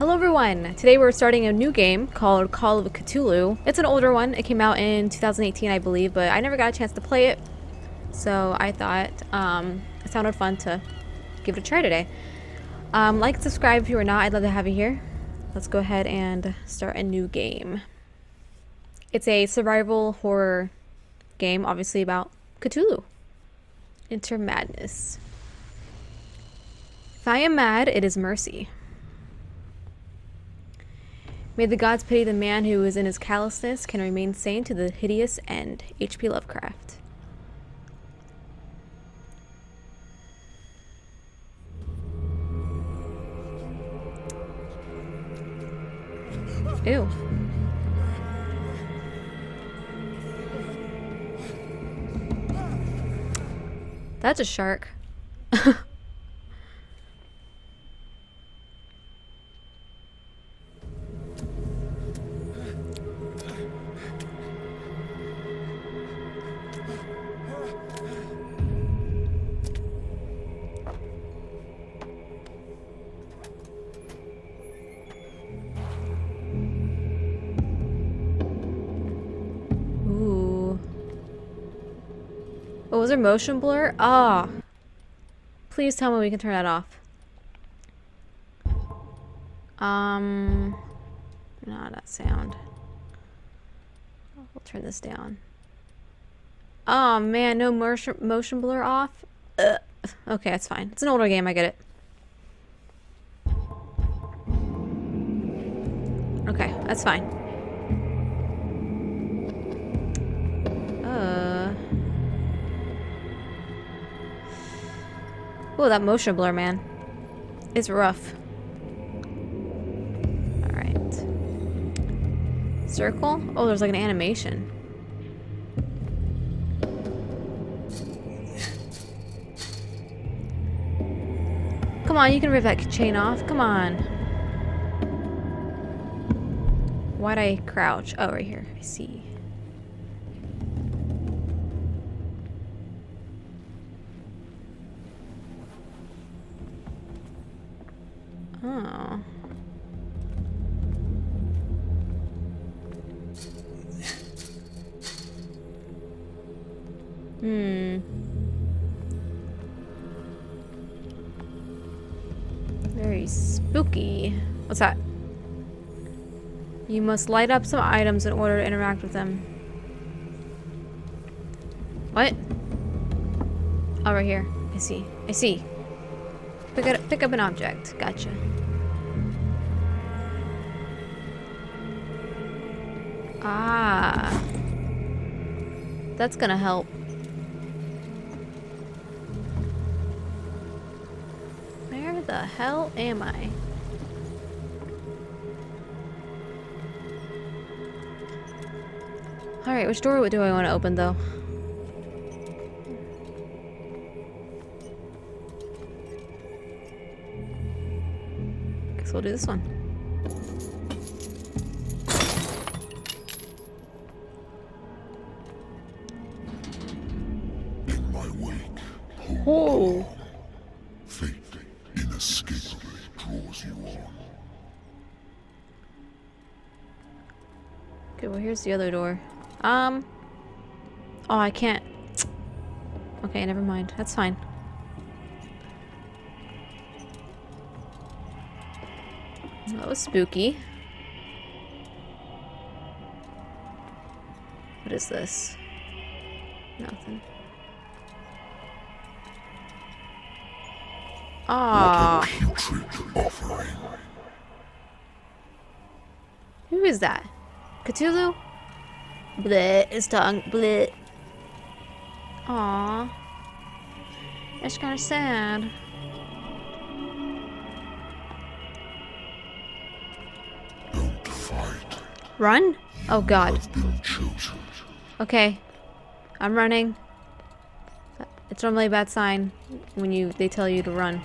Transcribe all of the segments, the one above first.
Hello everyone! Today we're starting a new game called Call of Cthulhu. It's an older one. It came out in 2018, I believe, but I never got a chance to play it. So I thought it sounded fun to give it a try today. Like and subscribe if you are not. I'd love to have you here. Let's go ahead and start a new game. It's a survival horror game, obviously about Cthulhu. Enter madness. If I am mad, it is mercy. May the gods pity the man who is in his callousness can remain sane to the hideous end. H.P. Lovecraft. Ew. That's a shark. Oh, was there motion blur? Ah. Oh. Please tell me we can turn that off. Not that sound. We'll turn this down. Oh man, no motion blur off? Ugh. Okay, that's fine. It's an older game, I get it. Okay, that's fine. Oh, that motion blur, man. It's rough. Alright. Circle? Oh, there's like an animation. Come on, you can rip that chain off. Come on. Why'd I crouch? Oh, right here. I see. Oh. Very spooky. What's that? You must light up some items in order to interact with them. What? Oh, right here. I see. I see. Pick up an object. Gotcha. Ah. That's gonna help. Where the hell am I? Alright, which door do I want to open though? Guess we'll do this one. In my wake, Oh. fate inescapably draws you on. Okay, well here's the other door. Oh, I can't. Okay, never mind. That's fine. That was spooky. What is this? Nothing. Ah. Putrid offering. Who is that? Cthulhu? Bleh, his tongue. Bleh. Aww. That's kind of sad. Don't fight. Run? Oh god. I've been chosen. Okay. I'm running. It's normally a bad sign when they tell you to run.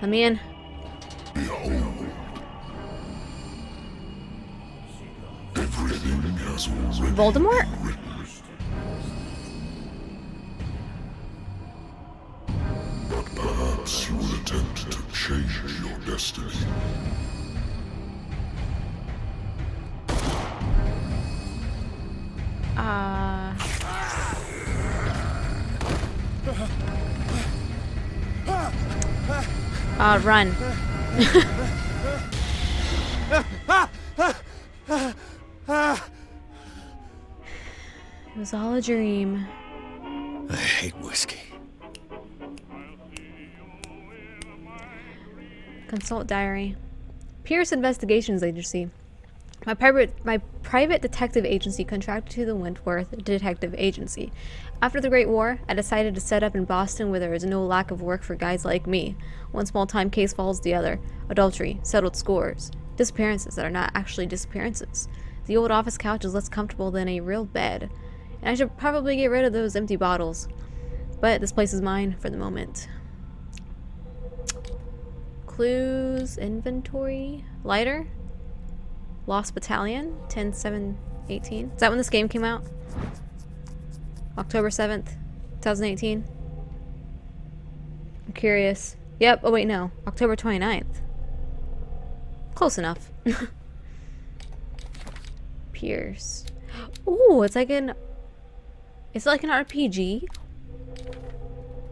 Let me in. Behold. Everything has already Voldemort? been written. But perhaps you will attempt to change your destiny. Run. It was all a dream. I hate whiskey. Consult diary. Pierce Investigations Agency. My private detective agency contracted to the Wentworth Detective Agency. After the Great War, I decided to set up in Boston where there is no lack of work for guys like me. One small-time case follows the other. Adultery, settled scores, disappearances that are not actually disappearances. The old office couch is less comfortable than a real bed, and I should probably get rid of those empty bottles. But this place is mine for the moment. Clues, inventory, lighter, Lost Battalion, 10/7/18. Is that when this game came out? October 7th, 2018. I'm curious. Yep, oh wait, no. October 29th. Close enough. Pierce. Ooh, it's like an RPG.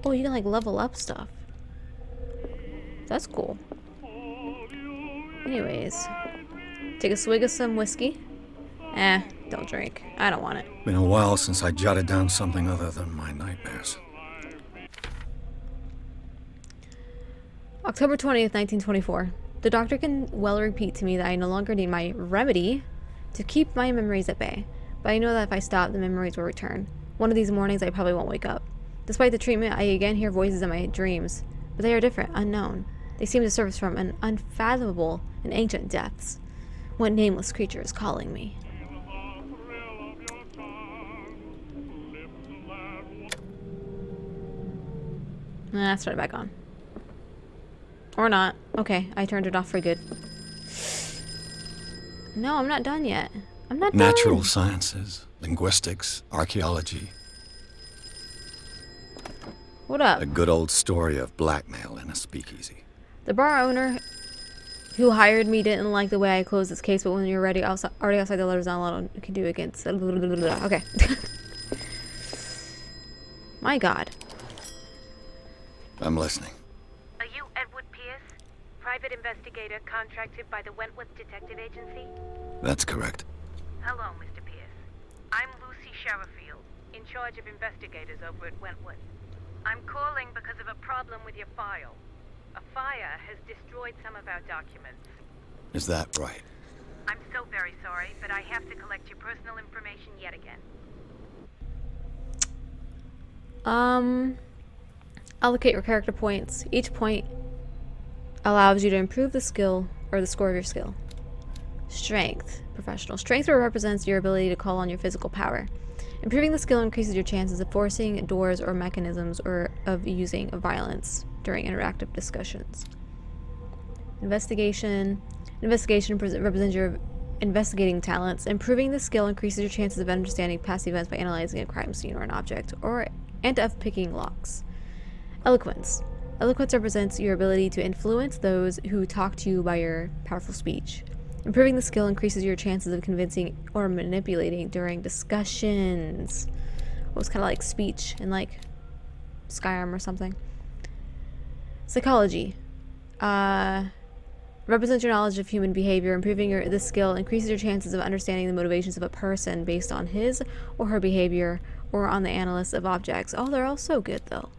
Oh, you can like level up stuff. That's cool. Anyways. Take a swig of some whiskey. Don't drink. I don't want it. Been a while since I jotted down something other than my nightmares. October 20th, 1924. The doctor can well repeat to me that I no longer need my remedy to keep my memories at bay. But I know that if I stop, the memories will return. One of these mornings, I probably won't wake up. Despite the treatment, I again hear voices in my dreams. But they are different, unknown. They seem to surface from an unfathomable and ancient depths. What nameless creature is calling me? Start it back on. Or not. Okay, I turned it off for good. No, I'm not done yet. I'm not done. Natural sciences, linguistics, archaeology. What up? A good old story of blackmail in a speakeasy. The bar owner who hired me didn't like the way I closed this case, but when you're already outside the letters not allowed, you can do against. Okay. My God. I'm listening. Are you Edward Pierce, private investigator contracted by the Wentworth Detective Agency? That's correct. Hello, Mr. Pierce. I'm Lucy Sherifield, in charge of investigators over at Wentworth. I'm calling because of a problem with your file. A fire has destroyed some of our documents. Is that right? I'm so very sorry, but I have to collect your personal information yet again. Allocate your character points. Each point allows you to improve the skill or the score of your skill. Strength. Professional. Strength represents your ability to call on your physical power. Improving the skill increases your chances of forcing doors or mechanisms or of using violence during interactive discussions. Investigation. Investigation represents your investigating talents. Improving the skill increases your chances of understanding past events by analyzing a crime scene or an object, and of picking locks. Eloquence. Eloquence represents your ability to influence those who talk to you by your powerful speech. Improving the skill increases your chances of convincing or manipulating during discussions. It was kind of like speech in like Skyrim or something. Psychology. Represents your knowledge of human behavior. Improving this skill increases your chances of understanding the motivations of a person based on his or her behavior or on the analysis of objects. Oh, they're all so good though.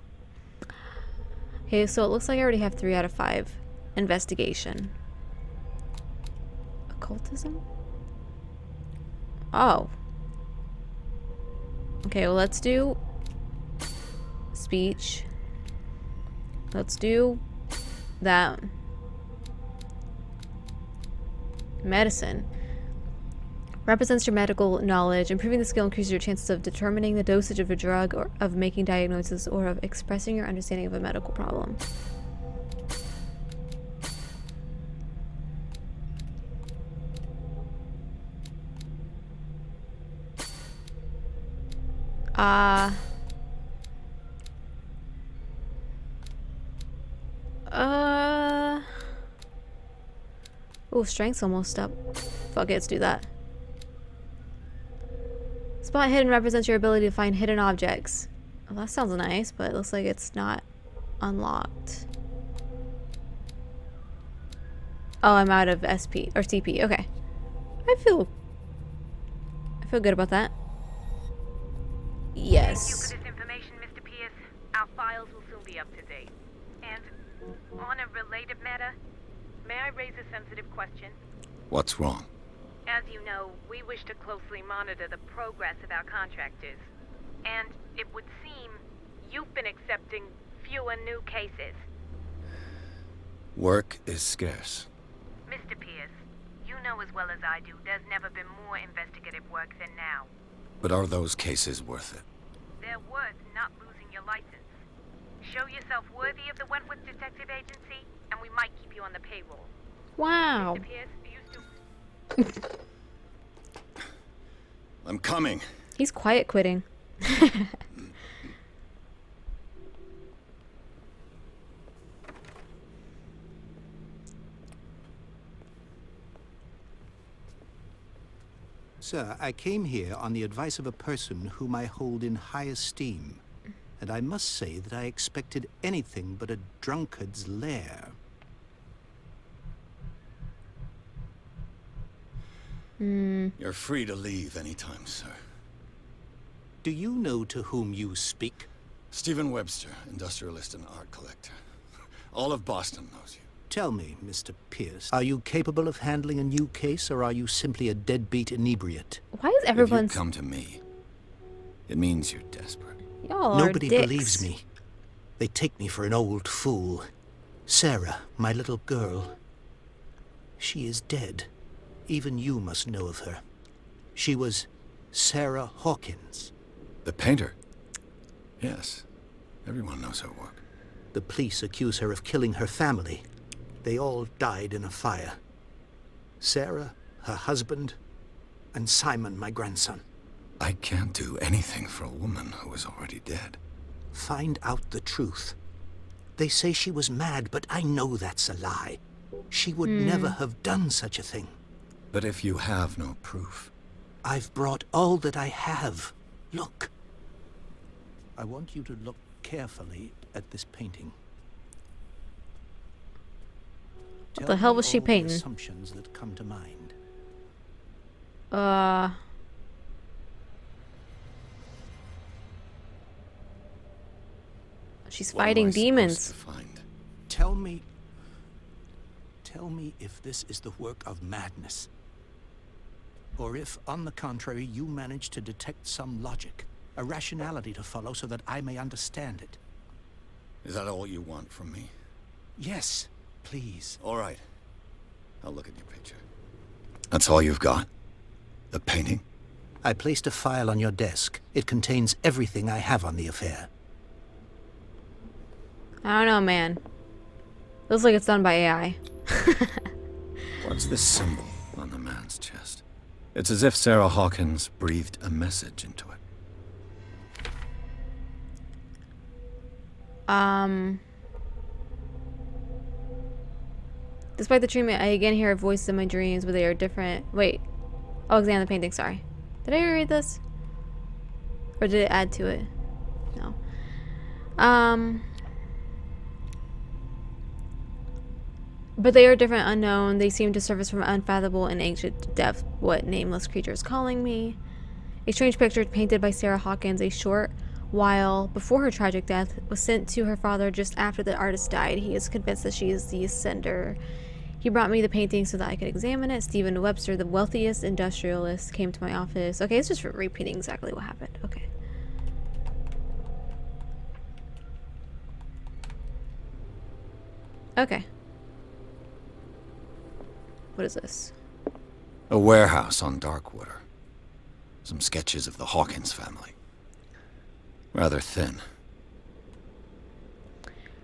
Okay, so it looks like I already have 3 out of 5. Investigation. Occultism? Oh. Okay, well let's do speech. Let's do that. Medicine. Represents your medical knowledge. Improving the skill increases your chances of determining the dosage of a drug or of making diagnosis or of expressing your understanding of a medical problem. Oh, strength's almost up. Fuck it, let's do that. Spot hidden represents your ability to find hidden objects. Well, that sounds nice, but it looks like it's not unlocked. Oh, I'm out of SP or CP. Okay. I feel good about that. Thank you Yes. for this information, Mr. Pierce. Our files will soon be up to date. And on a related matter, may I raise a sensitive question? What's wrong? As you know, we wish to closely monitor the progress of our contractors. And it would seem you've been accepting fewer new cases. Work is scarce. Mr. Pierce, you know as well as I do, there's never been more investigative work than now. But are those cases worth it? They're worth not losing your license. Show yourself worthy of the Wentworth Detective Agency, and we might keep you on the payroll. Wow. Mr. Pierce, are you still... I'm coming. He's quiet quitting. Sir, I came here on the advice of a person whom I hold in high esteem, and I must say that I expected anything but a drunkard's lair. You're free to leave anytime, sir. Do you know to whom you speak? Stephen Webster, industrialist and art collector. All of Boston knows you. Tell me, Mr. Pierce, are you capable of handling a new case, or are you simply a deadbeat inebriate? Why is everyone... If you come to me, it means you're desperate. Y'all are Nobody dicks. believes me. They take me for an old fool. Sarah, my little girl, she is dead. Even you must know of her. She was Sarah Hawkins. The painter? Yes. Everyone knows her work. The police accuse her of killing her family. They all died in a fire. Sarah, her husband, and Simon, my grandson. I can't do anything for a woman who is already dead. Find out the truth. They say she was mad, but I know that's a lie. She would never have done such a thing. But if you have no proof... I've brought all that I have. Look. I want you to look carefully at this painting. What the hell was she painting? Assumptions that come to mind. She's What am fighting I supposed demons. to find? Tell me if this is the work of madness. Or if, on the contrary, you manage to detect some logic, a rationality to follow so that I may understand it. Is that all you want from me? Yes, please. All right. I'll look at your picture. That's all you've got? The painting? I placed a file on your desk. It contains everything I have on the affair. I don't know, man. Looks like it's done by AI. What's this symbol on the man's chest? It's as if Sarah Hawkins breathed a message into it. Despite the treatment, I again hear voices in my dreams, but they are different. Wait. I'll examine the painting, sorry. Did I read this? Or did it add to it? No. But they are different, unknown. They seem to surface from unfathomable and ancient depth. What nameless creature is calling me? A strange picture painted by Sarah Hawkins a short while before her tragic death was sent to her father just after the artist died. He is convinced that she is the sender. He brought me the painting so that I could examine it. Stephen Webster, the wealthiest industrialist, came to my office. Okay, it's just repeating exactly what happened. Okay. Okay. What is this? A warehouse on Darkwater. Some sketches of the Hawkins family. Rather thin.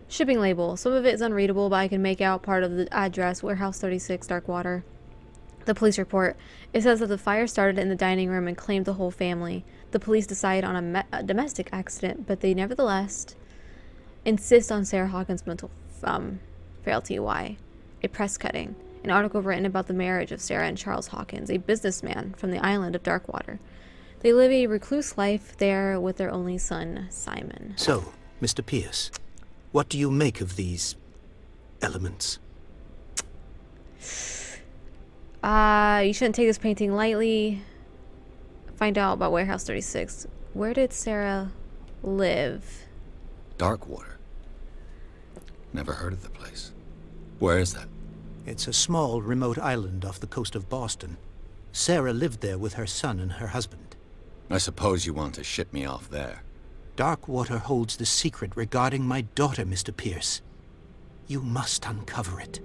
Shipping label. Some of it is unreadable, but I can make out part of the address, Warehouse 36, Darkwater. The police report. It says that the fire started in the dining room and claimed the whole family. The police decide on a domestic accident, but they nevertheless insist on Sarah Hawkins' mental frailty. Why? A press cutting. An article written about the marriage of Sarah and Charles Hawkins, a businessman from the island of Darkwater. They live a recluse life there with their only son, Simon. So, Mr. Pierce, what do you make of these elements? You shouldn't take this painting lightly. Find out about Warehouse 36. Where did Sarah live? Darkwater. Never heard of the place. Where is that? It's a small, remote island off the coast of Boston. Sarah lived there with her son and her husband. I suppose you want to ship me off there. Darkwater holds the secret regarding my daughter, Mr. Pierce. You must uncover it.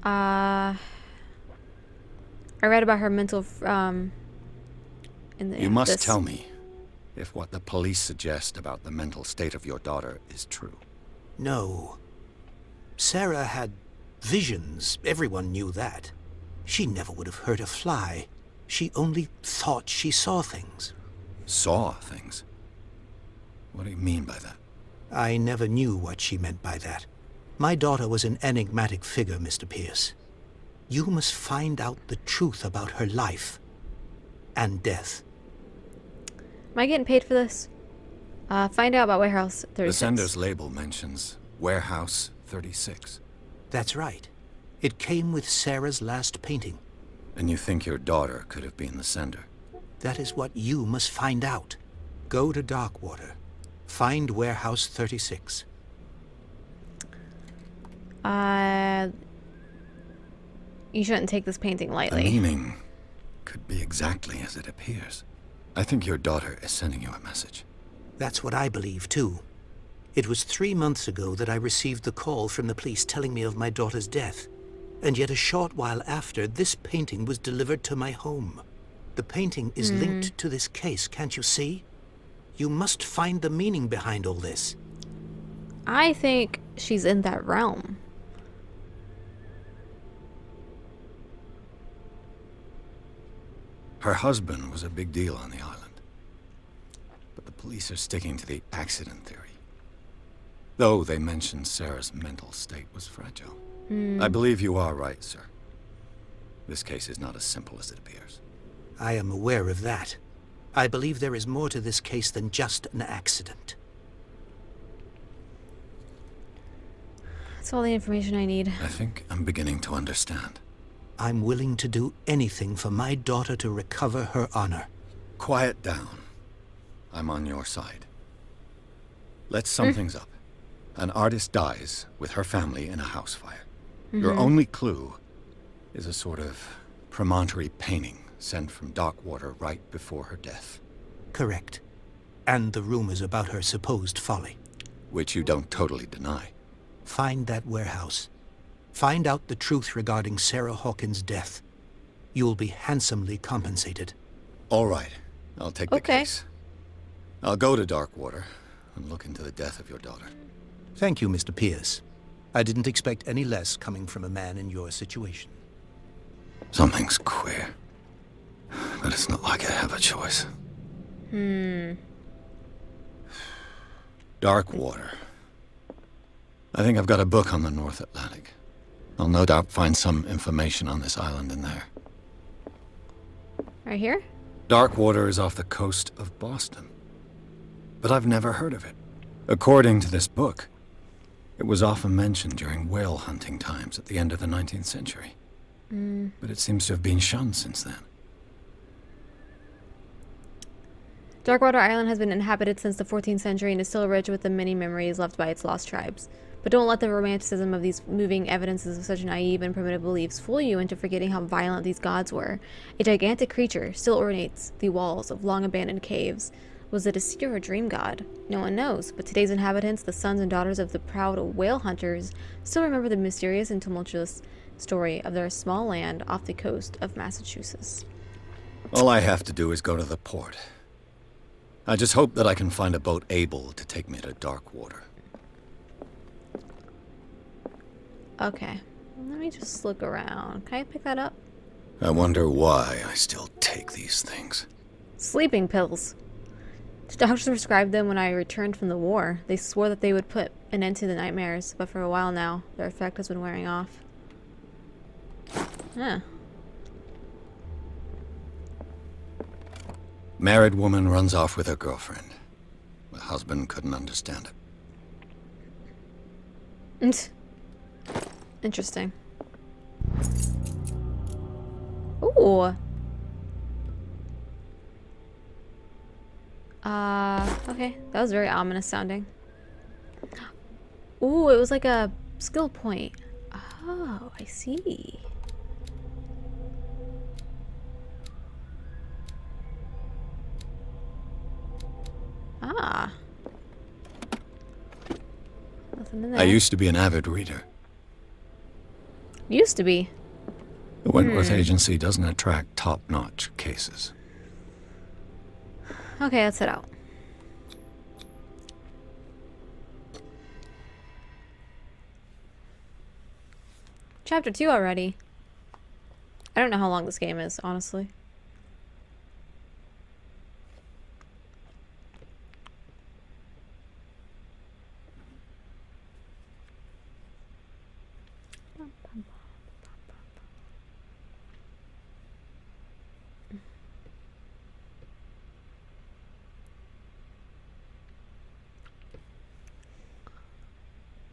I read about her mental, You must tell me if what the police suggest about the mental state of your daughter is true. No. Sarah had visions. Everyone knew that. She never would have hurt a fly. She only thought she saw things. Saw things? What do you mean by that? I never knew what she meant by that. My daughter was an enigmatic figure, Mr. Pierce. You must find out the truth about her life and death. Am I getting paid for this? Find out about Warehouse 36. The sender's label mentions Warehouse 36. That's right. It came with Sarah's last painting. And you think your daughter could have been the sender? That is what you must find out. Go to Darkwater. Find Warehouse 36. You shouldn't take this painting The lightly. meaning could be exactly as it appears. I think your daughter is sending you a message. That's what I believe, too. It was 3 months ago that I received the call from the police telling me of my daughter's death. And yet a short while after, this painting was delivered to my home. The painting is linked to this case, can't you see? You must find the meaning behind all this. I think she's in that realm. Her husband was a big deal on the island. But the police are sticking to the accident theory. Though they mentioned Sarah's mental state was fragile. I believe you are right, sir. This case is not as simple as it appears. I am aware of that. I believe there is more to this case than just an accident. That's all the information I need. I think I'm beginning to understand. I'm willing to do anything for my daughter to recover her honor. Quiet down. I'm on your side. Let's sum things up. An artist dies with her family in a house fire. Your only clue is a sort of promontory painting sent from Darkwater right before her death. Correct. And the rumors about her supposed folly. Which you don't totally deny. Find that warehouse. Find out the truth regarding Sarah Hawkins' death. You'll be handsomely compensated. All right. I'll take the Okay. case. I'll go to Darkwater and look into the death of your daughter. Thank you, Mr. Pierce. I didn't expect any less coming from a man in your situation. Something's queer. But it's not like I have a choice. Darkwater. I think I've got a book on the North Atlantic. I'll no doubt find some information on this island in there. Right here? Darkwater is off the coast of Boston. But I've never heard of it. According to this book, it was often mentioned during whale hunting times at the end of the 19th century. But it seems to have been shunned since then. Darkwater Island has been inhabited since the 14th century and is still rich with the many memories left by its lost tribes. But don't let the romanticism of these moving evidences of such naive and primitive beliefs fool you into forgetting how violent these gods were. A gigantic creature still ornates the walls of long-abandoned caves. Was it a seer or dream god? No one knows, but today's inhabitants, the sons and daughters of the proud whale hunters, still remember the mysterious and tumultuous story of their small land off the coast of Massachusetts. All I have to do is go to the port. I just hope that I can find a boat able to take me to Darkwater. Okay, let me just look around. Can I pick that up? I wonder why I still take these things. Sleeping pills. The doctors prescribed them when I returned from the war. They swore that they would put an end to the nightmares, but for a while now, their effect has been wearing off. Huh. Married woman runs off with her girlfriend. The husband couldn't understand it. Interesting. Ooh. Okay. That was very ominous sounding. Ooh, it was like a skill point. Oh, I see. Ah. Nothing in there. I used to be an avid reader. Used to be. The Wentworth Agency doesn't attract top-notch cases. Okay, let's head out. Chapter 2 already. I don't know how long this game is, honestly.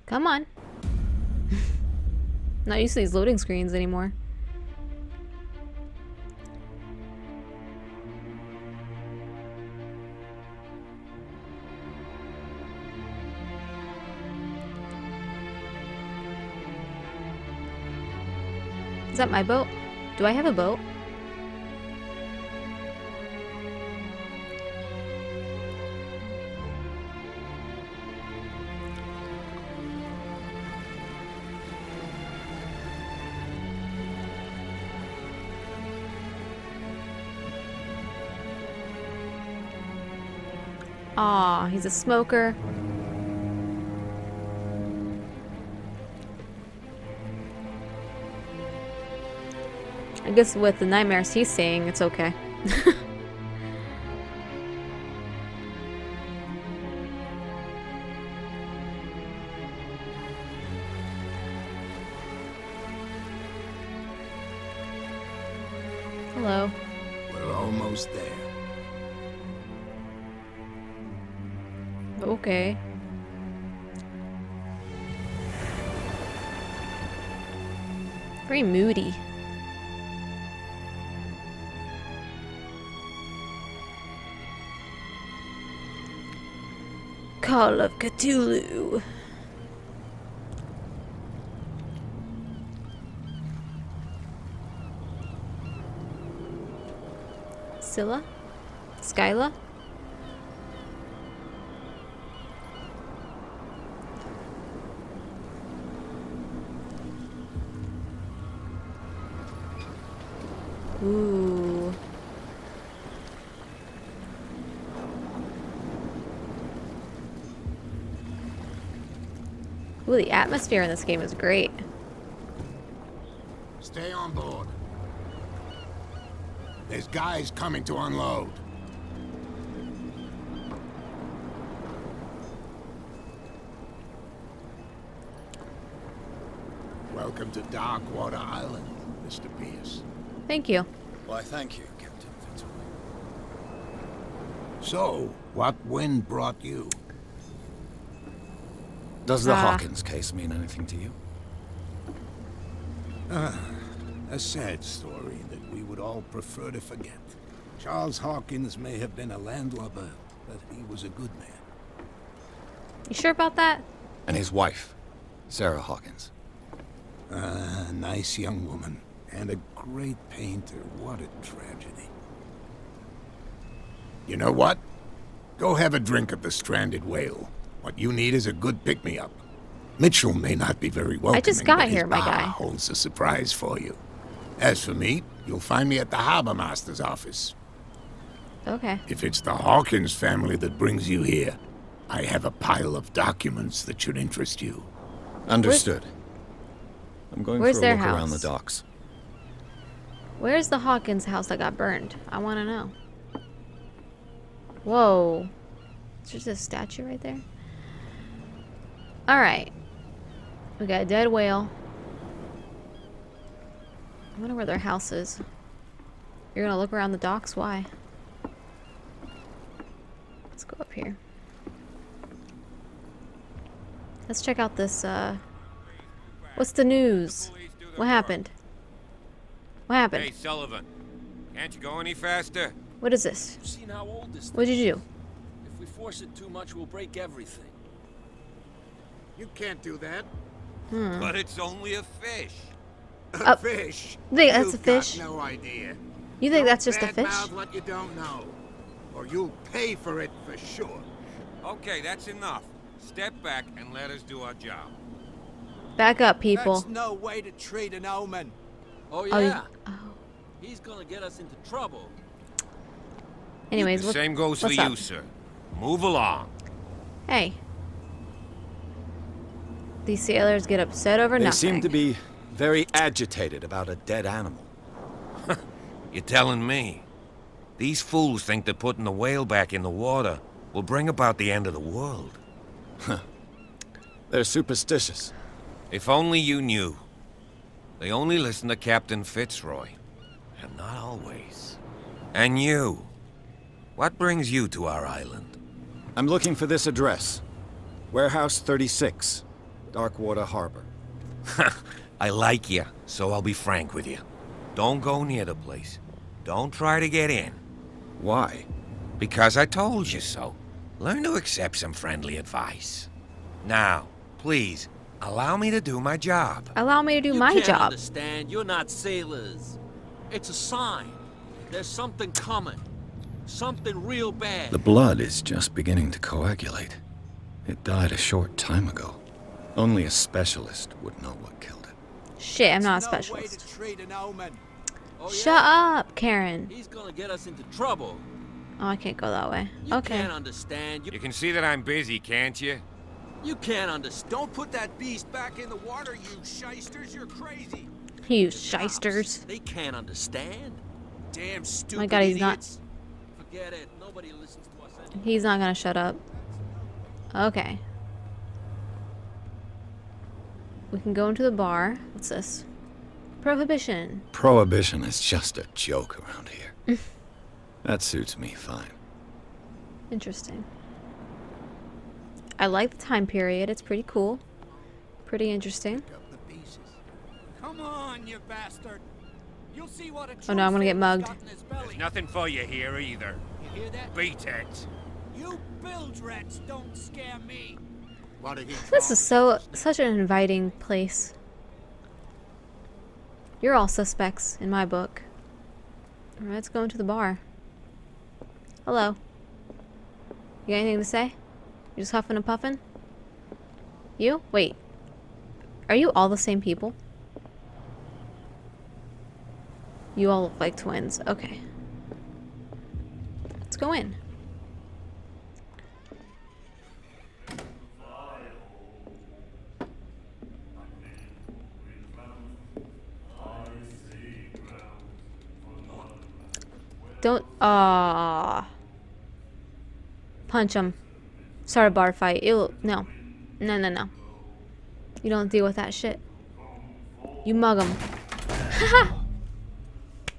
Come on. Not used to these loading screens anymore. Is that my boat? Do I have a boat? Aw, he's a smoker. I guess with the nightmares he's seeing, it's okay. Hello. We're almost there. Okay. Very moody. Call of Cthulhu. Scylla? Skyla? Ooh. Ooh, the atmosphere in this game is great. Stay on board. There's guys coming to unload. Welcome to Darkwater Island, Mr. Pierce. Thank you. Why, thank you, Captain Fitzroy. So, what wind brought you? Does the Hawkins case mean anything to you? A sad story that we would all prefer to forget. Charles Hawkins may have been a landlubber, but he was a good man. You sure about that? And his wife, Sarah Hawkins. A nice young woman, and a great painter. What a tragedy. You know what? Go have a drink at the Stranded Whale. What you need is a good pick-me-up. Mitchell may not be very welcoming, I just got but his here, my bar guy. holds a surprise for you. As for me, you'll find me at the Harbor Master's office. Okay. If it's the Hawkins family that brings you here, I have a pile of documents that should interest you. Understood. I'm going where's for a their look around the house? docks. Where's the Hawkins house that got burned? I want to know. Whoa. There's just a statue right there. Alright. We got a dead whale. I wonder where their house is. You're gonna look around the docks? Why? Let's go up here. Let's check out this, what's the news? What happened? What happened? Hey, Sullivan. Can't you go any faster? What is this? You've seen how old this What did you do? If we force it too much, we'll break everything. You can't do that. But it's only a fish. Oh, Fish. you think that's a You've fish? got no idea. You think that's just a fish? Badmouth what you don't know, or you'll pay for it for sure. Okay, that's enough. Step back and let us do our job. Back up, people. That's no way to treat an omen. Oh, Oh, yeah? oh. He's gonna get us into trouble. Anyways, The same goes for what's you, up? sir. Move along. Hey. These sailors get upset over They nothing. seem to be very agitated about a dead animal. You're telling me? These fools think that putting the whale back in the water will bring about the end of the world. They're superstitious. If only you knew. They only listen to Captain Fitzroy. And not always. And you. What brings you to our island? I'm looking for this address. Warehouse 36, Darkwater Harbor. I like you, so I'll be frank with you. Don't go near the place. Don't try to get in. Why? Because I told you so. Learn to accept some friendly advice. Now, please, allow me to do my job. Allow me to do You my can't job. understand. You're not sailors. It's a sign. There's something coming. Something real bad. The blood is just beginning to coagulate. It died a short time ago. Only a specialist would know what killed it. Shit, I'm not a That's no way specialist. to treat an omen. Oh, yeah? Shut up, Karen. He's gonna get us into trouble. Oh, I can't go that way. You Okay. can't understand. You can see that I'm busy, can't you? You can't understand. Don't put that beast back in the water, you shysters. You're crazy. You shysters. They can't understand. Damn stupid My God, he's not. idiots. Forget it. Nobody listens to us anymore. He's not gonna shut up. Okay. We can go into the bar. What's this? Prohibition. Prohibition is just a joke around here. That suits me fine. Interesting. I like the time period. It's pretty cool. Pretty interesting. Come on, you bastard. You'll see what a Oh no, I'm gonna get mugged. There's nothing for you here either. You hear that? Beat it. You bilge rats don't scare me. What did he This is such an inviting place. You're all suspects in my book. Alright, let's go into the bar. Hello. You got anything to say? You just huffing and puffing? You? Wait. Are you all the same people? You all look like twins. Okay. Let's go in. Don't. Punch him. Start a bar fight. Ew. No. No, no, no. You don't deal with that shit. You mug him.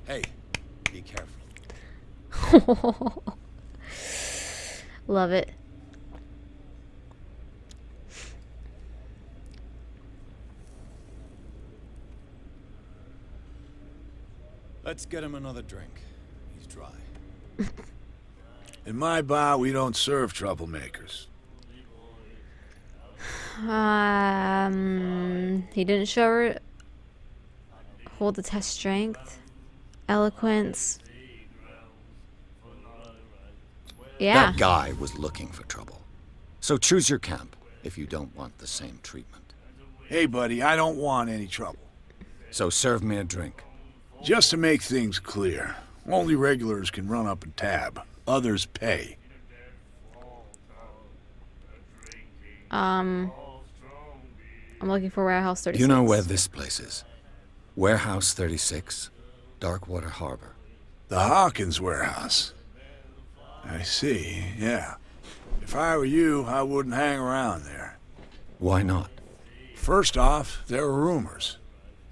Hey, be careful. Love it. Let's get him another drink. He's dry. In my bar, we don't serve troublemakers. He didn't show her. Hold the test strength. Eloquence. Yeah. That guy was looking for trouble. So choose your camp if you don't want the same treatment. Hey, buddy, I don't want any trouble. So serve me a drink. Just to make things clear, only regulars can run up and tab. Others pay. I'm looking for Warehouse 36. You know where this place is? Warehouse 36, Darkwater Harbor. The Hawkins warehouse. I see, yeah. If I were you, I wouldn't hang around there. Why not? First off, there are rumors.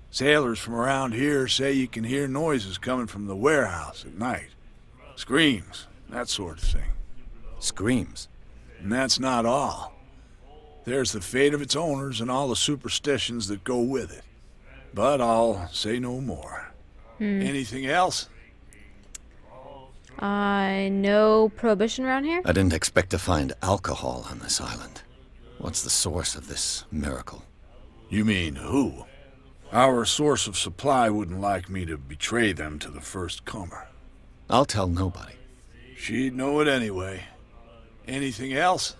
Sailors from around here say you can hear noises coming from the warehouse at night. Screams, that sort of thing. Screams? And that's not all. There's the fate of its owners and all the superstitions that go with it. But I'll say no more. Anything else? No prohibition around here? I didn't expect to find alcohol on this island. What's the source of this miracle? You mean who? Our source of supply wouldn't like me to betray them to the first comer. I'll tell nobody. She'd know it anyway. Anything else?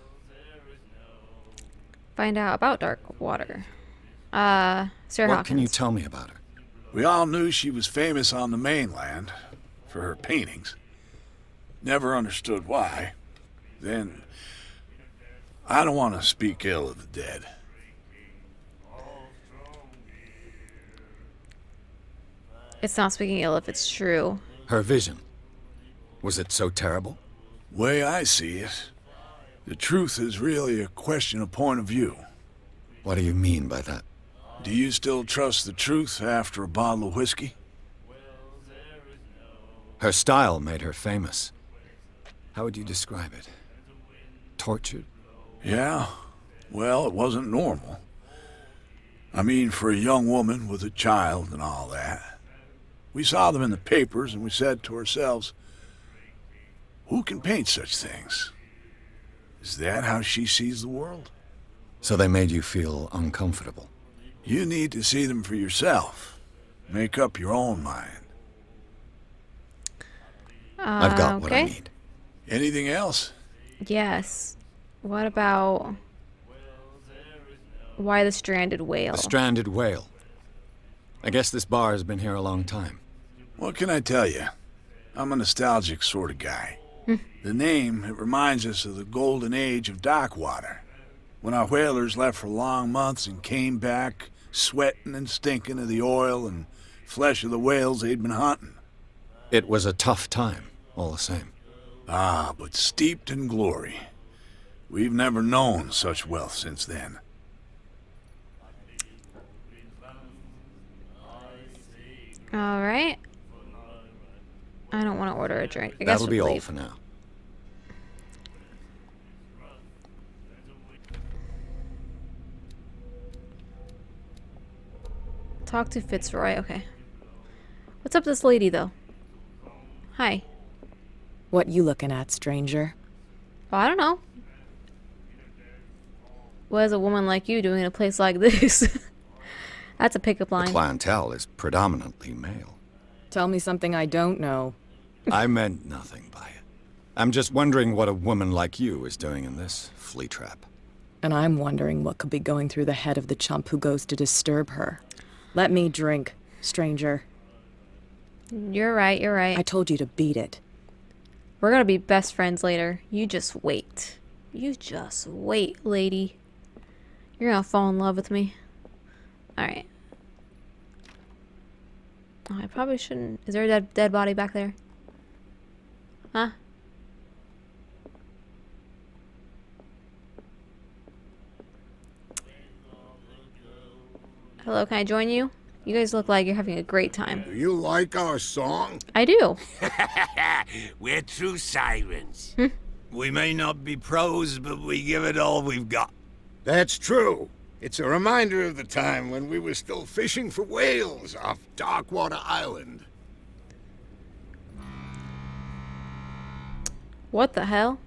Find out about dark water. Sarah What Hawkins. can you tell me about her? We all knew she was famous on the mainland for her paintings. Never understood why. Then, I don't want to speak ill of the dead. It's not speaking ill if it's true. Her vision. Was it so terrible? Way I see it, the truth is really a question of point of view. What do you mean by that? Do you still trust the truth after a bottle of whiskey? Her style made her famous. How would you describe it? Tortured? Yeah, well, it wasn't normal. I mean, for a young woman with a child and all that. We saw them in the papers and we said to ourselves, who can paint such things? Is that how she sees the world? So they made you feel uncomfortable. You need to see them for yourself. Make up your own mind. I've got what I okay. need. Anything else? Yes. What about why the stranded whale? A stranded whale. I guess this bar has been here a long time. What can I tell you? I'm a nostalgic sort of guy. The name, it reminds us of the golden age of dockwater. When our whalers left for long months and came back sweating and stinking of the oil and flesh of the whales they'd been hunting. It was a tough time, all the same. Ah, but steeped in glory. We've never known such wealth since then. All right. I don't want to order a drink. I guess That'll be we'll all leave. for now. Talk to Fitzroy. Okay. What's up with this lady, though? Hi. What you looking at, stranger? Oh, I don't know. What is a woman like you doing in a place like this? That's a pickup The line. clientele is predominantly male. Tell me something I don't know. I meant nothing by it. I'm just wondering what a woman like you is doing in this flea trap. And I'm wondering what could be going through the head of the chump who goes to disturb her. Let me drink, stranger. You're right, you're right. I told you to beat it. We're gonna be best friends later. You just wait. You just wait, lady. You're gonna fall in love with me. Alright. Oh, I probably shouldn't. Is there a dead body back there? Huh? Hello, can I join you? You guys look like you're having a great time. Do you like our song? I do. We're true sirens. We may not be pros, but we give it all we've got. That's true. It's a reminder of the time when we were still fishing for whales off Darkwater Island. What the hell?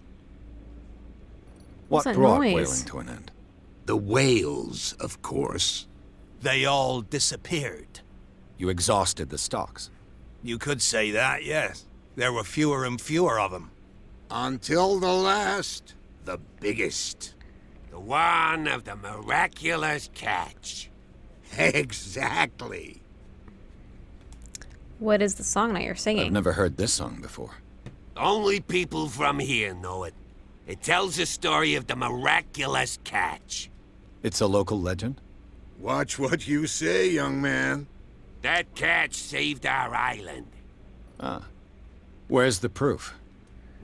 What What's that brought noise? whaling to an end? The whales, of course. They all disappeared. You exhausted the stocks. You could say that, yes. There were fewer and fewer of them. Until the last, the biggest. The one of the miraculous catch. Exactly. What is the song that you're singing? I've never heard this song before. Only people from here know it. It tells the story of the miraculous catch. It's a local legend? Watch what you say, young man. That catch saved our island. Ah. Where's the proof?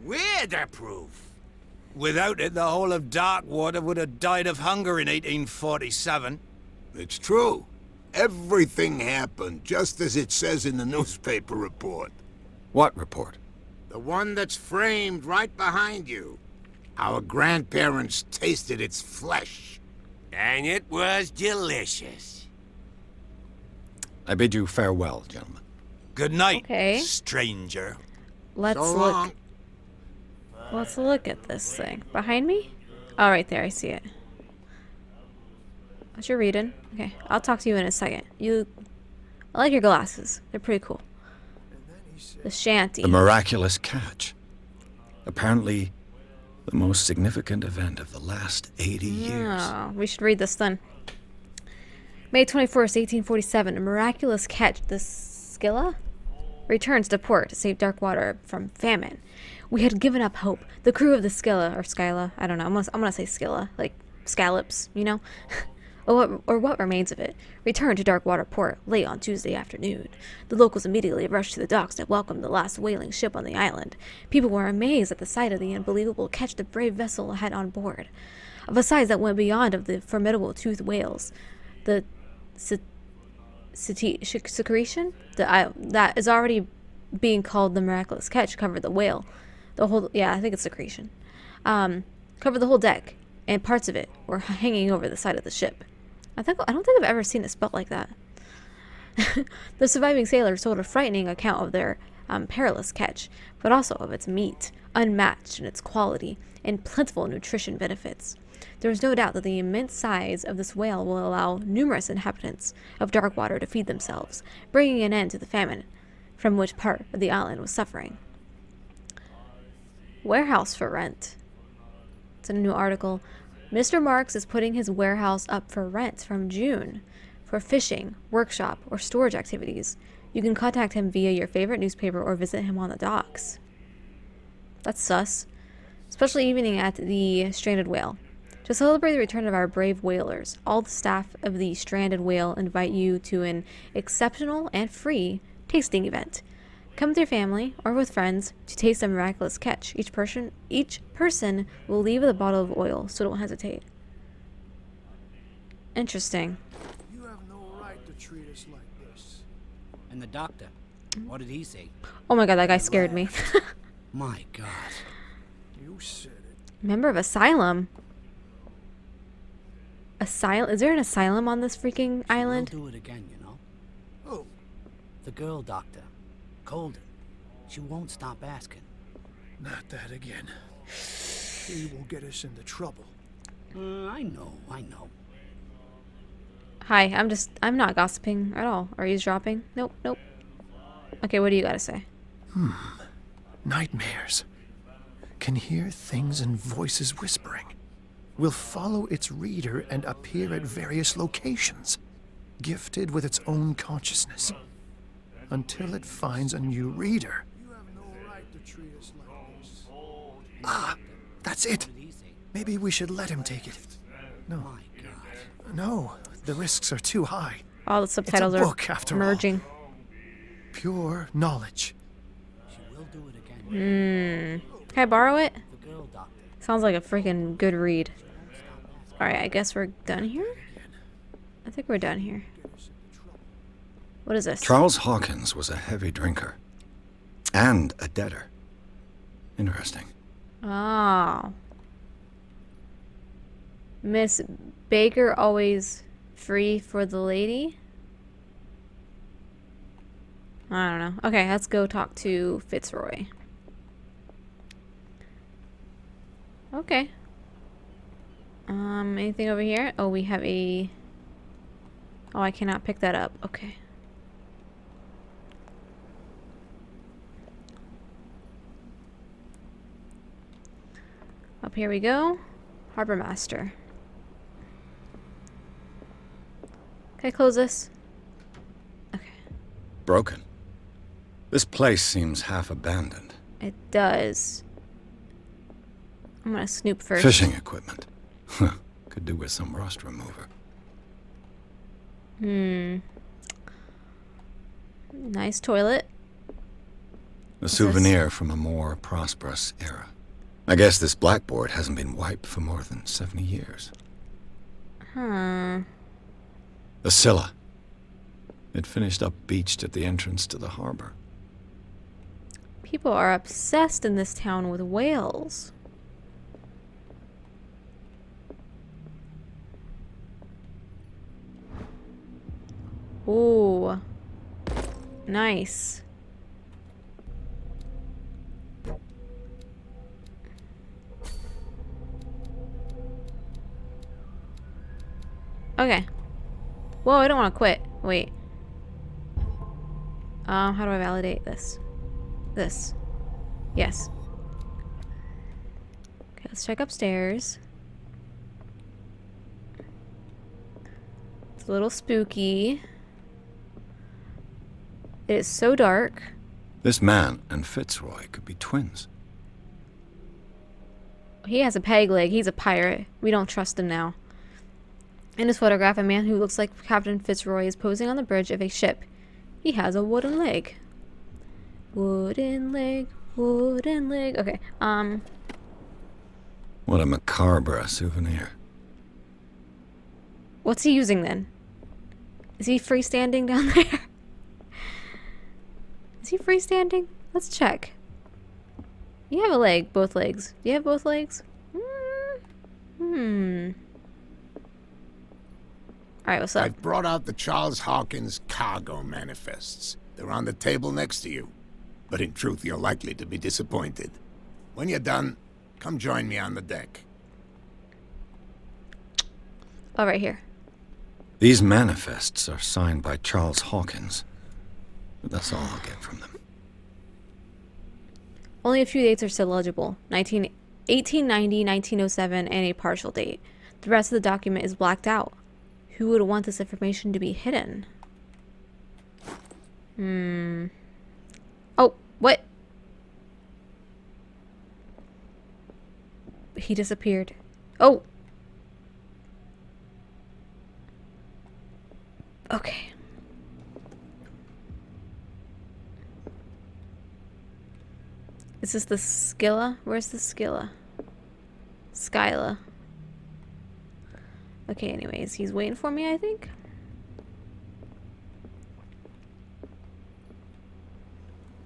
We're the proof. Without it, the whole of Darkwater would have died of hunger in 1847. It's true. Everything happened just as it says in the newspaper report. What report? The one that's framed right behind you. Our grandparents tasted its flesh. And it was delicious. I bid you farewell, gentlemen. Good night, Okay. stranger. Let's So look. long. Let's look at this thing. Behind me? Oh, right there. I see it. What you're reading? Okay, I'll talk to you in a second. I like your glasses. They're pretty cool. The shanty. The miraculous catch. Apparently, the most significant event of the last 80 years. Oh, we should read this then. May 21st, 1847. A miraculous catch, the Scylla, returns to port to save Darkwater from famine. We had given up hope. The crew of the Scylla, or Skyla, I don't know. I'm gonna say Scylla, like scallops, you know? or what remains of it, returned to Darkwater port late on Tuesday afternoon. The locals immediately rushed to the docks that welcomed the last whaling ship on the island. People were amazed at the sight of the unbelievable catch the brave vessel had on board, of a size that went beyond of the formidable toothed whales. The secretion that is already being called the miraculous catch covered the whale. I think it's secretion. Covered the whole deck, and parts of it were hanging over the side of the ship. I don't think I've ever seen it spelt like that. The surviving sailors told a frightening account of their perilous catch, but also of its meat, unmatched in its quality and plentiful nutrition benefits. There is no doubt that the immense size of this whale will allow numerous inhabitants of Darkwater to feed themselves, bringing an end to the famine from which part of the island was suffering. Warehouse for rent. It's in a new article. Mr. Marks is putting his warehouse up for rent from June for fishing, workshop, or storage activities. You can contact him via your favorite newspaper or visit him on the docks. That's sus. Special evening at the Stranded Whale. To celebrate the return of our brave whalers, all the staff of the Stranded Whale invite you to an exceptional and free tasting event. Come with your family or with friends to taste the miraculous catch. Each person will leave with a bottle of oil, so don't hesitate. Interesting. You have no right to treat us like this. And the doctor, what did he say? Oh my god, that guy scared me. My God. You said it. Member of Asylum. Is there an asylum on this freaking island? We'll do it again, you know. Oh, The girl doctor, Colden. She won't stop asking. not that again. She will get us into trouble. I know. Hi, I'm not gossiping at all. Or eavesdropping. Nope. Okay, what do you gotta say? Nightmares. Can hear things and voices whispering. Will follow its reader and appear at various locations, gifted with its own consciousness, until it finds a new reader. You have no right to treat us like this. Ah, that's it. What did he say? Maybe we should let him take it. No, My God. no, the risks are too high. All the subtitles It's a book, are after all. merging. Pure knowledge. She will do it again. Can I borrow it? The girl doctor. Sounds like a freaking good read. Alright, I guess we're done here? I think we're done here. What is this? Charles Hawkins was a heavy drinker. And a debtor. Interesting. Oh. Miss Baker always free for the lady? I don't know. Okay, let's go talk to Fitzroy. Okay. Anything over here? Oh, we have a... Oh, I cannot pick that up. Okay. Up here we go. Harbor Master. Can I close this? Okay. Broken. This place seems half abandoned. It does. I'm gonna snoop first. Fishing equipment. Could do with some rust remover. Nice toilet. A souvenir from a more prosperous era. I guess this blackboard hasn't been wiped for more than 70 years. Hmm. The Scylla. It finished up beached at the entrance to the harbor. People are obsessed in this town with whales. Ooh. Nice. Okay. Whoa, I don't want to quit. Wait. How do I validate this? This. Yes. Okay, let's check upstairs. It's a little spooky. It is so dark. This man and Fitzroy could be twins. He has a peg leg. He's a pirate. We don't trust him now. In this photograph, a man who looks like Captain Fitzroy is posing on the bridge of a ship. He has a wooden leg. Wooden leg, wooden leg. Okay, What a macabre souvenir. what's he using then? Is he freestanding down there? Is he freestanding? Let's check. You have a leg, both legs. Do you have both legs? Alright, what's up? I've brought out the Charles Hawkins cargo manifests. They're on the table next to you. But in truth, you're likely to be disappointed. When you're done, come join me on the deck. Oh, right here. These manifests are signed by Charles Hawkins. But that's all I'll get from them. Only a few dates are still legible. 1890, 1907, and a partial date. The rest of the document is blacked out. Who would want this information to be hidden? Oh, what? He disappeared. Oh! Okay. Is this the Scylla? Where's the Scylla? Skyla. Okay, anyways, he's waiting for me, I think.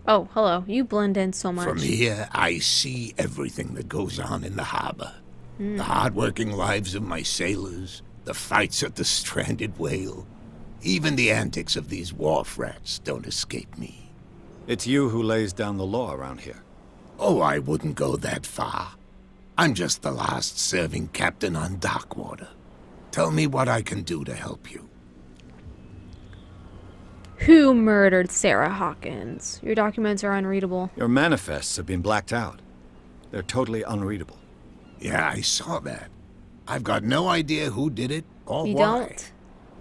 Oh, hello. You blend in so much. From here, I see everything that goes on in the harbor. The hard-working lives of my sailors, the fights at the stranded whale. Even the antics of these wharf rats don't escape me. It's you who lays down the law around here. Oh, I wouldn't go that far. I'm just the last serving captain on Darkwater. Tell me what I can do to help you. Who murdered Sarah Hawkins? Your documents are unreadable. Your manifests have been blacked out. They're totally unreadable. Yeah, I saw that. I've got no idea who did it or You why. don't?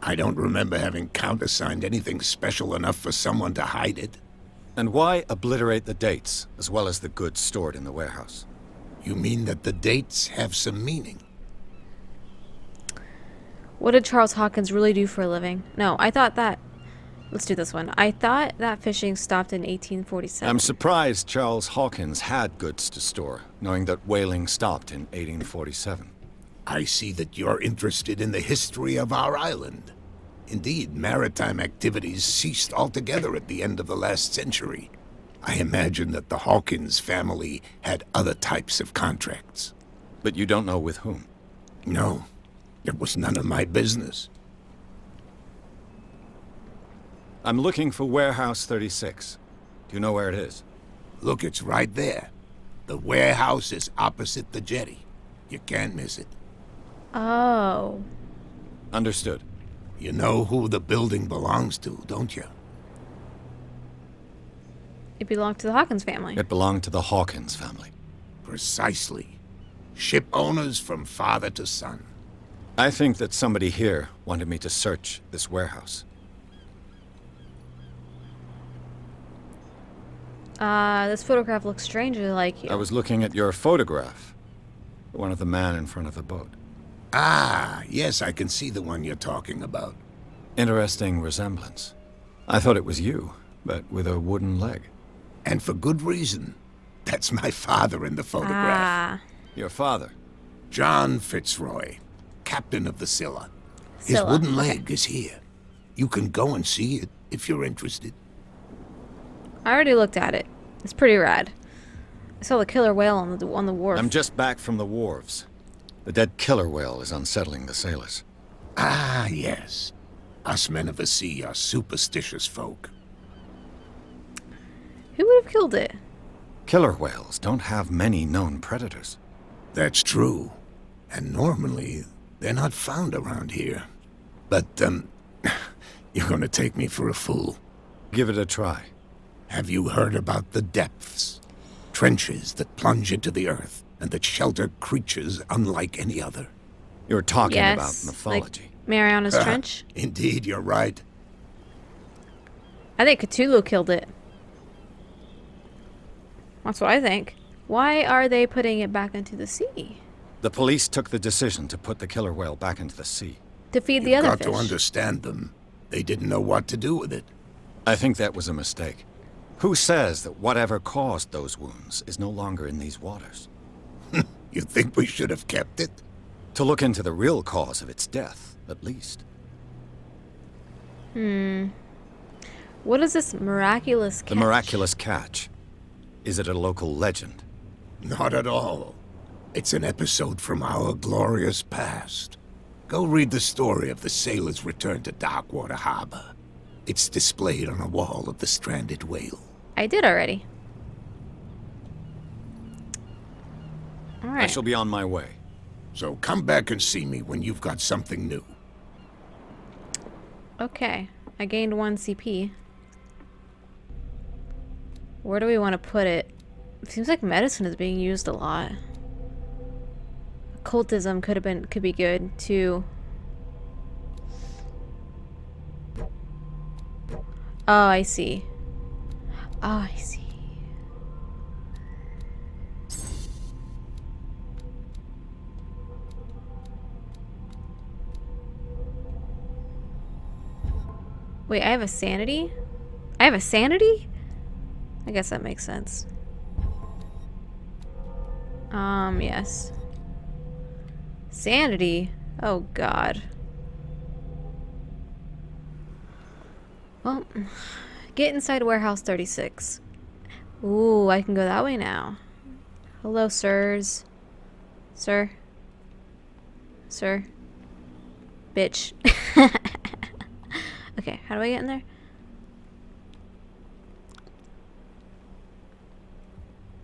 I don't remember having countersigned anything special enough for someone to hide it. And why obliterate the dates, as well as the goods stored in the warehouse? You mean that the dates have some meaning? What did Charles Hawkins really do for a living? No, I thought that... Let's do this one. I thought that fishing stopped in 1847. I'm surprised Charles Hawkins had goods to store, knowing that whaling stopped in 1847. I see that you're interested in the history of our island. Indeed, maritime activities ceased altogether at the end of the last century. I imagine that the Hawkins family had other types of contracts. But you don't know with whom? No, it was none of my business. I'm looking for Warehouse 36. Do you know where it is? Look, it's right there. The warehouse is opposite the jetty. You can't miss it. Oh. Understood. You know who the building belongs to, don't you? It belonged to the Hawkins family. It belonged to the Hawkins family. Precisely. Ship owners from father to son. I think that somebody here wanted me to search this warehouse. This photograph looks strangely like you. I was looking at your photograph. One of the man in front of the boat. Ah, yes, I can see the one you're talking about. Interesting resemblance. I thought it was you, but with a wooden leg. And for good reason. That's my father in the photograph. Ah, Your father? John Fitzroy, captain of the Scylla. His Scylla, wooden okay. leg is here. You can go and see it if you're interested. I already looked at it. It's pretty rad. I saw the killer whale on the wharf. I'm just back from the wharves. The dead killer whale is unsettling the sailors. Ah, yes. Us men of the sea are superstitious folk. Who would have killed it? Killer whales don't have many known predators. That's true. And normally, they're not found around here. But, you're gonna take me for a fool. Give it a try. Have you heard about the depths? Trenches that plunge into the earth and that shelter creatures unlike any other. You're talking Yes, about mythology. like Mariana's Trench. Indeed, you're right. I think Cthulhu killed it. That's what I think. Why are they putting it back into the sea? The police took the decision to put the killer whale back into the sea. To feed the You've other got fish. to understand them. They didn't know what to do with it. I think that was a mistake. Who says that whatever caused those wounds is no longer in these waters? You think we should have kept it? To look into the real cause of its death, at least. What is this miraculous catch? The miraculous catch. Is it a local legend? Not at all. It's an episode from our glorious past. Go read the story of the sailor's return to Darkwater Harbor. It's displayed on a wall of the stranded whale. I did already. I Alright. shall be on my way. So come back and see me when you've got something new. Okay. I gained 1 CP. Where do we want to put it? It seems like medicine is being used a lot. Occultism could be good too. Oh, I see. Oh, I see. Wait, I have a sanity? I have a sanity? I guess that makes sense. Yes. Sanity? Oh, God. Well, get inside warehouse 36. Ooh, I can go that way now. Hello, sirs. Sir. Sir. Bitch. Okay, how do I get in there?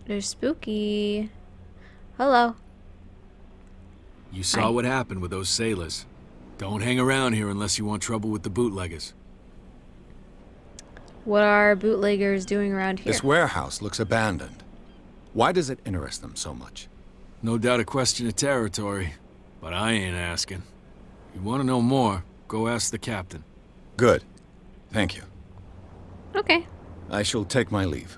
They're spooky. Hello. You saw Hi. what happened with those sailors. Don't hang around here unless you want trouble with the bootleggers. What are bootleggers doing around here? This warehouse looks abandoned. Why does it interest them so much? No doubt a question of territory, but I ain't asking. If you want to know more, go ask the captain. Good. Thank you. Okay. I shall take my leave.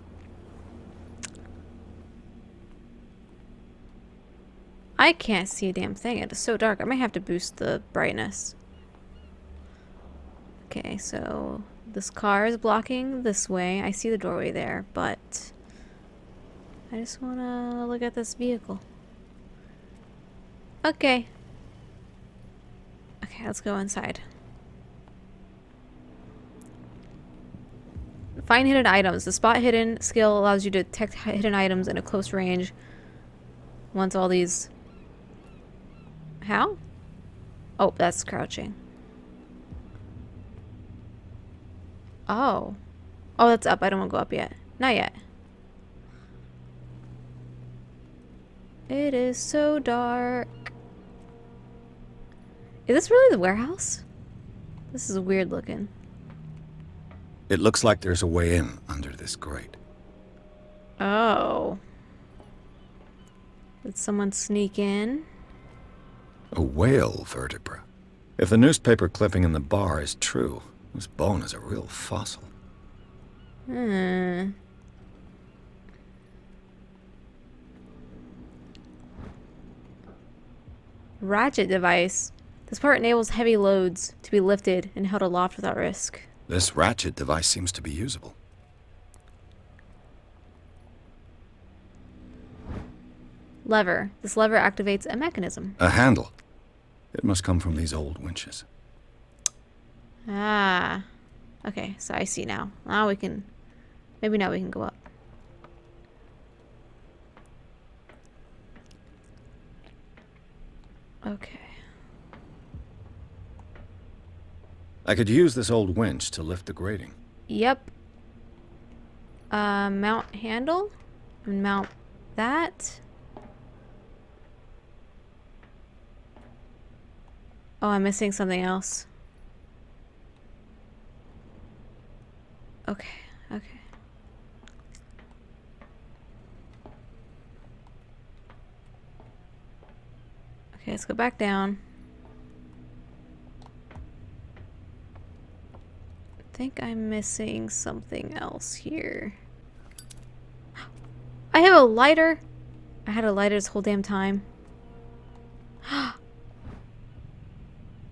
I can't see a damn thing. It is so dark. I might have to boost the brightness. Okay, so this car is blocking this way. I see the doorway there, but I just want to look at this vehicle. Okay. Okay, let's go inside. Find hidden items. The spot hidden skill allows you to detect hidden items in a close range. Once all these... How? Oh, that's crouching. Oh. Oh, that's up. I don't want to go up yet. Not yet. It is so dark. Is this really the warehouse? This is weird looking. It looks like there's a way in under this grate. Oh. Did someone sneak in? A whale vertebra. If the newspaper clipping in the bar is true, this bone is a real fossil. Ratchet device. This part enables heavy loads to be lifted and held aloft without risk. This ratchet device seems to be usable. Lever. This lever activates a mechanism. A handle. It must come from these old winches. Ah. Okay, so I see now. Now we can... Maybe now we can go up. Okay. I could use this old winch to lift the grating. Yep. Mount handle? And mount that. Oh, I'm missing something else. Okay, okay. Okay, let's go back down. I think I'm missing something else here. I have a lighter. I had a lighter this whole damn time.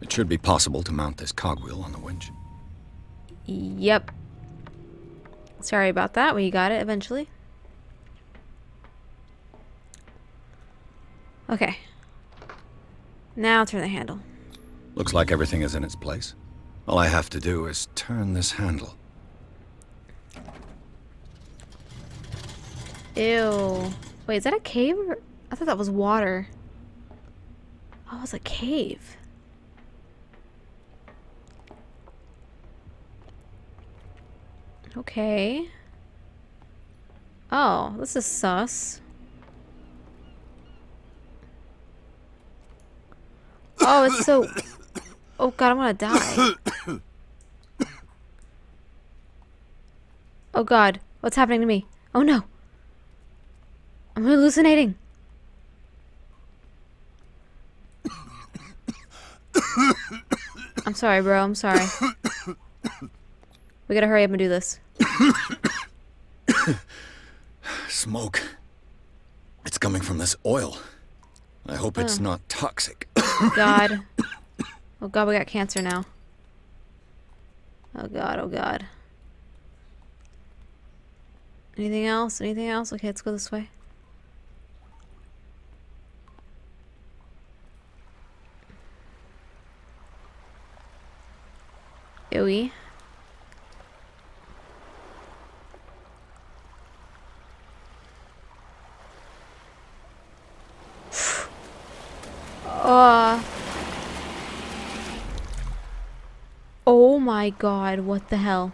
It should be possible to mount this cogwheel on the winch. Yep. Sorry about that. We got it eventually. Okay. Now turn the handle. Looks like everything is in its place. All I have to do is turn this handle. Ew. Wait, is that a cave? Or... I thought that was water. Oh, it's a cave. Okay. Oh, this is sus. Oh, it's so... Oh god, I'm gonna die. Oh god, what's happening to me? Oh no. I'm hallucinating. I'm sorry, bro. I'm sorry. We gotta hurry up and do this. Smoke. It's coming from this oil. I hope it's not toxic. God. Oh god, we got cancer now. Oh god, oh god. Anything else? Anything else? Okay, let's go this way. Ewy. Oh my god, what the hell?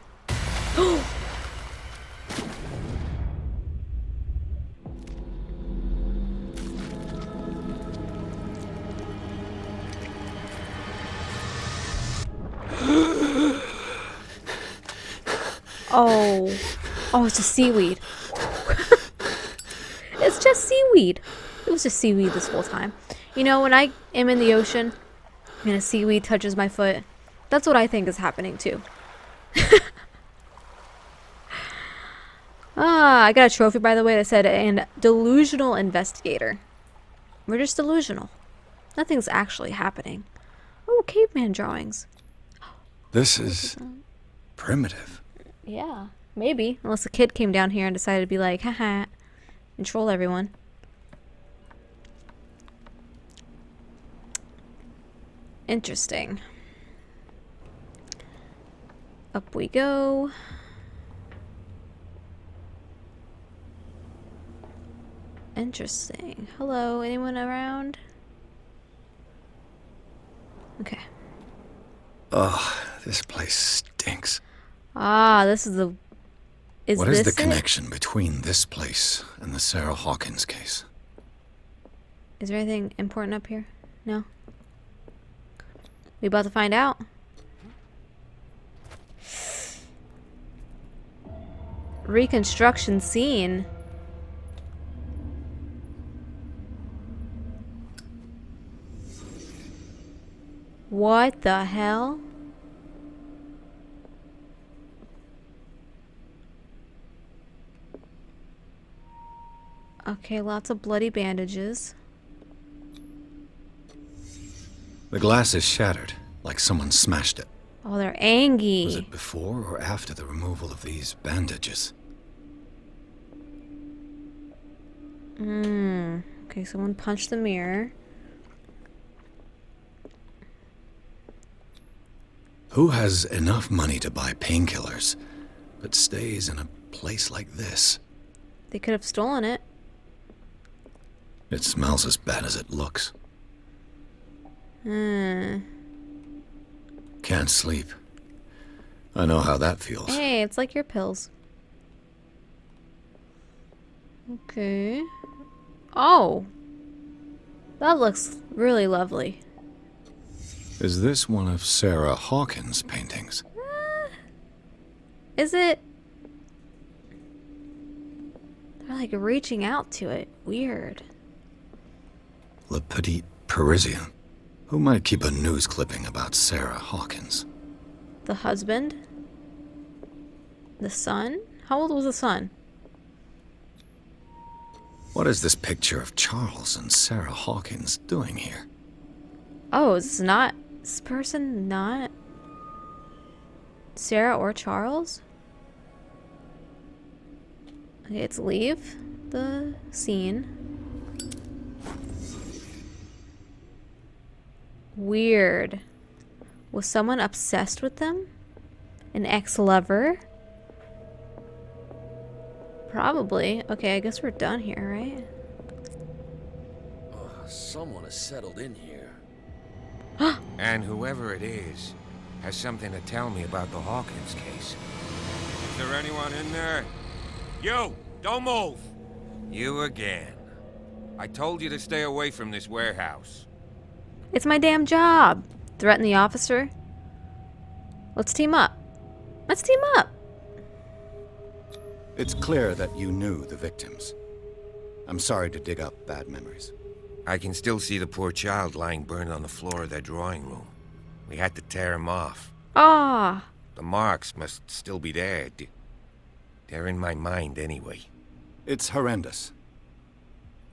Oh. Oh, it's just seaweed. It's just seaweed. It was just seaweed this whole time. You know, when I am in the ocean and a seaweed touches my foot, that's what I think is happening too. I got a trophy, by the way, that said, and delusional investigator. We're just delusional. Nothing's actually happening. Oh, caveman drawings. This is primitive. Yeah, maybe. Unless a kid came down here and decided to be like, haha, and troll everyone. Interesting. Up we go. Interesting. Hello, anyone around? Okay. Ugh, this place stinks. Ah, this is the... What is the connection between this place and the Sarah Hawkins case? Is there anything important up here? No? We about to find out. Reconstruction scene. What the hell? Okay, lots of bloody bandages. The glass is shattered, like someone smashed it. Oh, they're angry. Was it before or after the removal of these bandages? Okay, someone punched the mirror. Who has enough money to buy painkillers, but stays in a place like this? They could have stolen it. It smells as bad as it looks. Hmm. Can't sleep. I know how that feels. Hey, it's like your pills. Okay. Oh. That looks really lovely. Is this one of Sarah Hawkins' paintings? Is it? They're like reaching out to it. Weird. Le Petit Parisien. Who might keep a news clipping about Sarah Hawkins? The husband? The son? How old was the son? What is this picture of Charles and Sarah Hawkins doing here? Oh, is this person not Sarah or Charles? Okay, let's leave the scene. Weird. Was someone obsessed with them? An ex-lover? Probably. Okay, I guess we're done here, right? Someone has settled in here. And whoever it is has something to tell me about the Hawkins case. Is there anyone in there? You! Don't move! You again. I told you to stay away from this warehouse. It's my damn job. Threaten the officer? Let's team up. Let's team up. It's clear that you knew the victims. I'm sorry to dig up bad memories. I can still see the poor child lying burned on the floor of their drawing room. We had to tear him off. Ah. The marks must still be there. They're in my mind anyway. It's horrendous.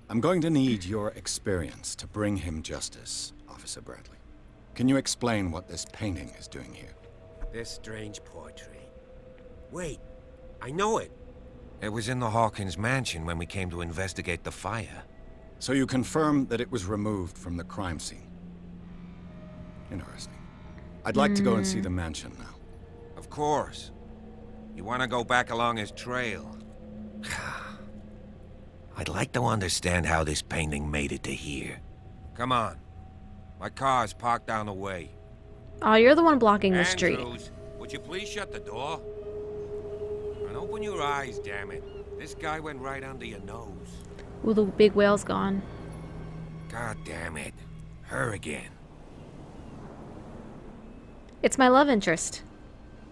I'm going to need your experience to bring him justice, Officer Bradley. Can you explain what this painting is doing here? This strange portrait. Wait, I know it. It was in the Hawkins mansion when we came to investigate the fire. So you confirm that it was removed from the crime scene? Interesting. I'd like to go and see the mansion now. Of course. You want to go back along his trail? I'd like to understand how this painting made it to here. Come on. My car's parked down the way. Oh, you're the one blocking the street. Andrews, would you please shut the door? And open your eyes, damn it. This guy went right under your nose. Ooh, the big whale's gone. God damn it. Her again. It's my love interest.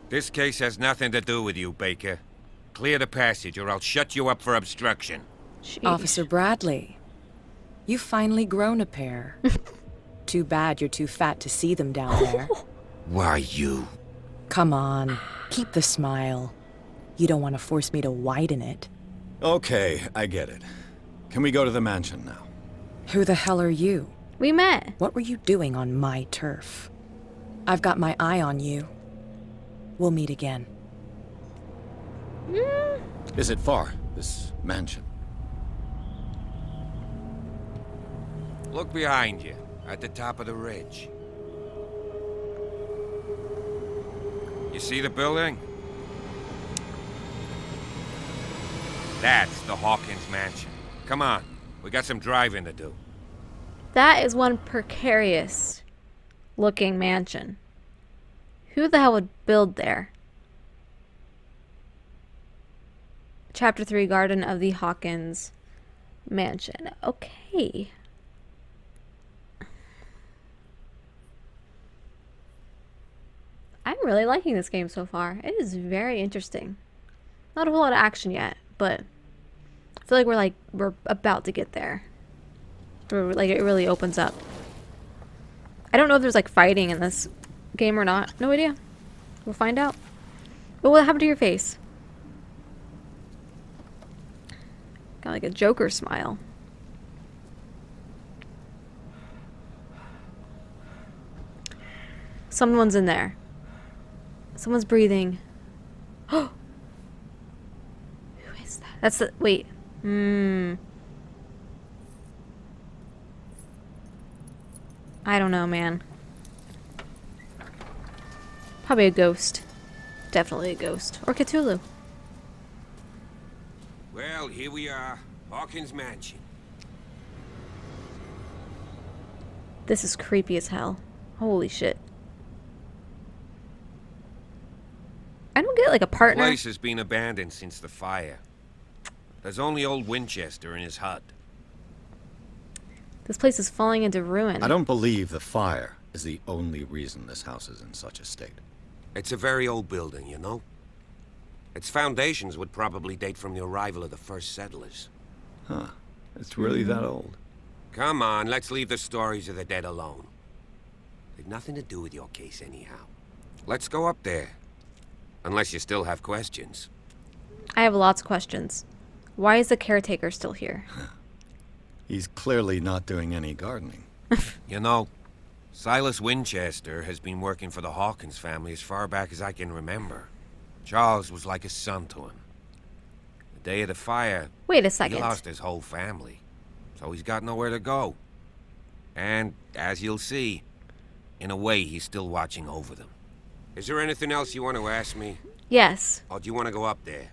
This case has nothing to do with you, Baker. Clear the passage or I'll shut you up for obstruction. Sheesh. Officer Bradley, you've finally grown a pair. Too bad you're too fat to see them down there. Why you? Come on, keep the smile. You don't want to force me to widen it. Okay, I get it. Can we go to the mansion now? Who the hell are you? We met. What were you doing on my turf? I've got my eye on you. We'll meet again. Is it far, this mansion? Look behind you, at the top of the ridge. You see the building? That's the Hawkins mansion. Come on, we got some driving to do. That is one precarious looking mansion. Who the hell would build there? Chapter 3, Garden of the Hawkins Mansion. Okay. I'm really liking this game so far. It is very interesting. Not a whole lot of action yet, but I feel like we're about to get there. Like it really opens up. I don't know if there's like fighting in this game or not. No idea. We'll find out. But what happened to your face? Got like a Joker smile. Someone's in there. Someone's breathing. Oh! Who is that? That's the... Wait. I don't know, man. Probably a ghost. Definitely a ghost. Or Cthulhu. Well, here we are. Hawkins Mansion. This is creepy as hell. Holy shit. I don't get like a The partner. place has been abandoned since the fire. There's only old Winchester in his hut. This place is falling into ruin. I don't believe the fire is the only reason this house is in such a state. It's a very old building, you know? Its foundations would probably date from the arrival of the first settlers. Huh. It's really that old. Come on, let's leave the stories of the dead alone. They've nothing to do with your case anyhow. Let's go up there. Unless you still have questions. I have lots of questions. Why is the caretaker still here? He's clearly not doing any gardening. You know, Silas Winchester has been working for the Hawkins family as far back as I can remember. Charles was like a son to him. The day of the fire, Wait a second. he lost his whole family. So he's got nowhere to go. And, as you'll see, in a way, he's still watching over them. Is there anything else you want to ask me? Yes. Or do you want to go up there?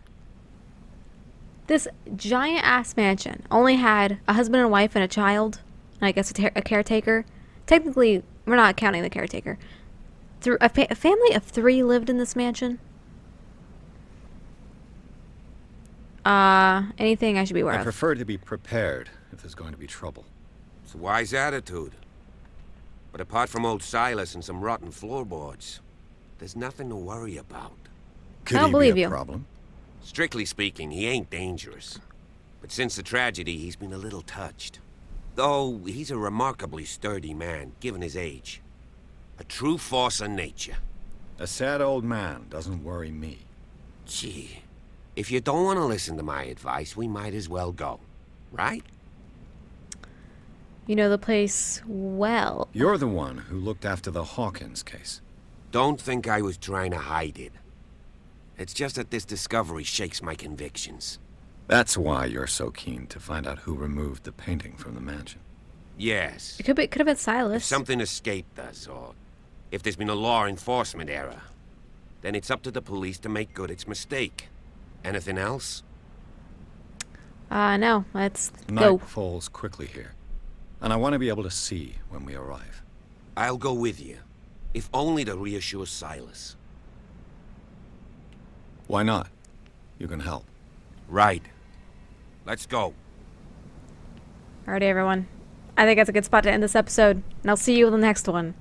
This giant ass mansion only had a husband and wife and a child, and I guess a caretaker. Technically, we're not counting the caretaker. A family of 3 lived in this mansion. Anything I should be aware I of? prefer to be prepared if there's going to be trouble. It's a wise attitude. But apart from old Silas and some rotten floorboards, there's nothing to worry about. Could I don't he believe be a you. problem? Strictly speaking, he ain't dangerous. But since the tragedy, he's been a little touched. Though he's a remarkably sturdy man, given his age. A true force of nature. A sad old man doesn't worry me. Gee, if you don't want to listen to my advice, we might as well go. Right? You know the place well. You're the one who looked after the Hawkins case. Don't think I was trying to hide it. It's just that this discovery shakes my convictions. That's why you're so keen to find out who removed the painting from the mansion. Yes. It could have been If Silas. something escaped us, or if there's been a law enforcement error, then it's up to the police to make good its mistake. Anything else? No. Let's Night go. falls quickly here, and I want to be able to see when we arrive. I'll go with you, if only to reassure Silas. Why not? You can help. Right. Let's go. Alrighty, everyone. I think that's a good spot to end this episode, and I'll see you in the next one.